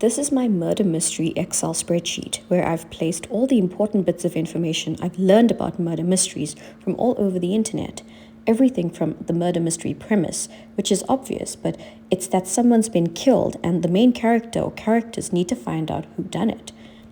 This is my murder mystery Excel spreadsheet where I've placed all the important bits of information I've learned about murder mysteries from all over the internet. Everything from the murder mystery premise, which is obvious, but it's that someone's been killed and the main character or characters need to find out who done it.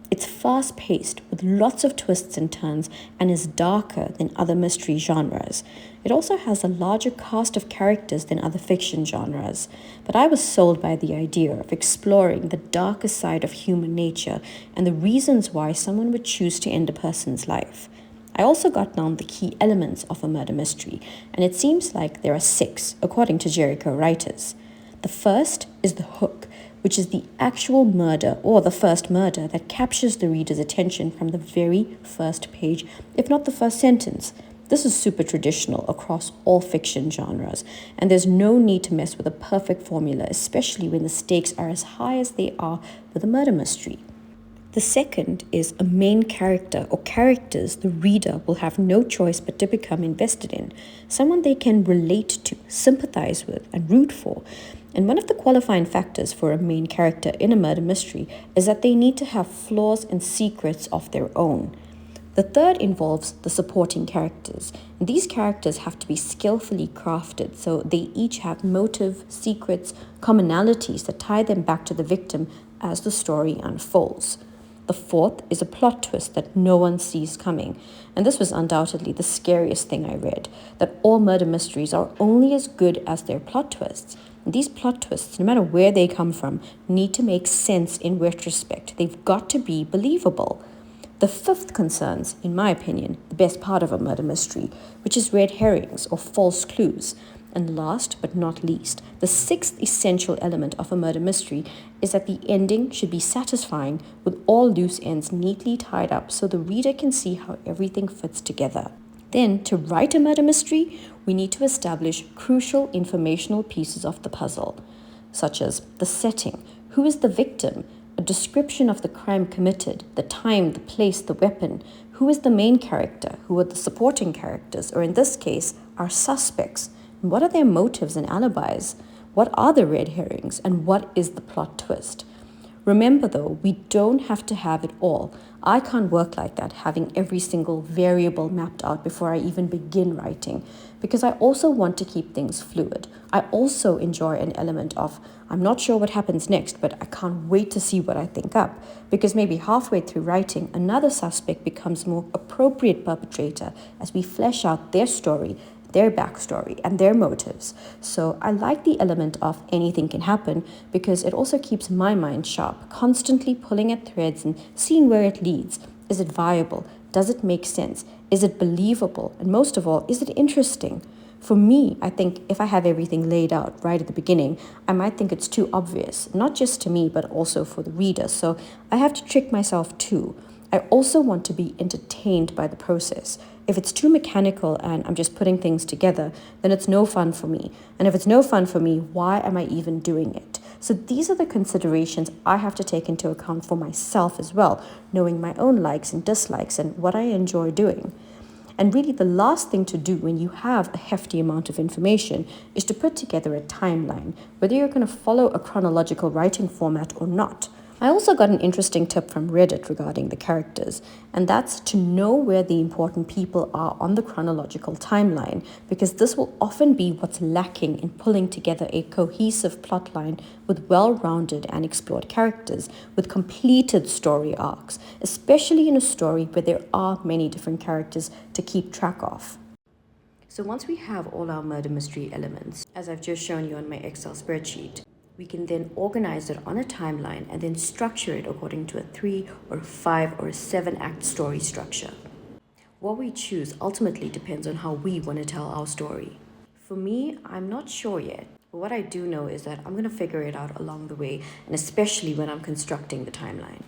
It's fast-paced with lots of twists and turns and is darker than other mystery genres. It also has a larger cast of characters than other fiction genres, but I was sold by the idea of exploring the darker side of human nature and the reasons why someone would choose to end a person's life. I also got down the key elements of a murder mystery, and it seems like there are 6, according to Jericho writers. The first is the hook, which is the actual murder or the first murder that captures the reader's attention from the very first page, if not the first sentence. This is super traditional across all fiction genres, and there's no need to mess with a perfect formula, especially when the stakes are as high as they are with a murder mystery. The second is a main character or characters the reader will have no choice but to become invested in, someone they can relate to, sympathize with, and root for. And one of the qualifying factors for a main character in a murder mystery is that they need to have flaws and secrets of their own. The third involves the supporting characters. And these characters have to be skillfully crafted so they each have motive, secrets, commonalities that tie them back to the victim as the story unfolds. The fourth is a plot twist that no one sees coming. And this was undoubtedly the scariest thing I read, that all murder mysteries are only as good as their plot twists. And these plot twists, no matter where they come from, need to make sense in retrospect. They've got to be believable. The fifth concerns, in my opinion, the best part of a murder mystery, which is red herrings or false clues. And last but not least, the sixth essential element of a murder mystery is that the ending should be satisfying with all loose ends neatly tied up so the reader can see how everything fits together. Then, to write a murder mystery, we need to establish crucial informational pieces of the puzzle, such as the setting, who is the victim, a description of the crime committed, the time, the place, the weapon, who is the main character, who are the supporting characters, or in this case, our suspects. What are their motives and alibis? What are the red herrings? And what is the plot twist? Remember though, we don't have to have it all. I can't work like that, having every single variable mapped out before I even begin writing, because I also want to keep things fluid. I also enjoy an element of, I'm not sure what happens next, but I can't wait to see what I think up, because maybe halfway through writing, another suspect becomes more appropriate perpetrator as we flesh out their story, their backstory, and their motives. So I like the element of anything can happen because it also keeps my mind sharp, constantly pulling at threads and seeing where it leads. Is it viable? Does it make sense? Is it believable? And most of all, is it interesting? For me, I think if I have everything laid out right at the beginning, I might think it's too obvious, not just to me, but also for the reader. So I have to trick myself too. I also want to be entertained by the process. If it's too mechanical and I'm just putting things together, then it's no fun for me. And if it's no fun for me, why am I even doing it? So these are the considerations I have to take into account for myself as well, knowing my own likes and dislikes and what I enjoy doing. And really the last thing to do when you have a hefty amount of information is to put together a timeline, whether you're going to follow a chronological writing format or not. I also got an interesting tip from Reddit regarding the characters, and that's to know where the important people are on the chronological timeline, because this will often be what's lacking in pulling together a cohesive plotline with well-rounded and explored characters with completed story arcs, especially in a story where there are many different characters to keep track of. So once we have all our murder mystery elements, as I've just shown you on my Excel spreadsheet, we can then organize it on a timeline and then structure it according to a 3 or 5 or 7-act story structure. What we choose ultimately depends on how we want to tell our story. For me, I'm not sure yet, but what I do know is that I'm going to figure it out along the way, and especially when I'm constructing the timeline.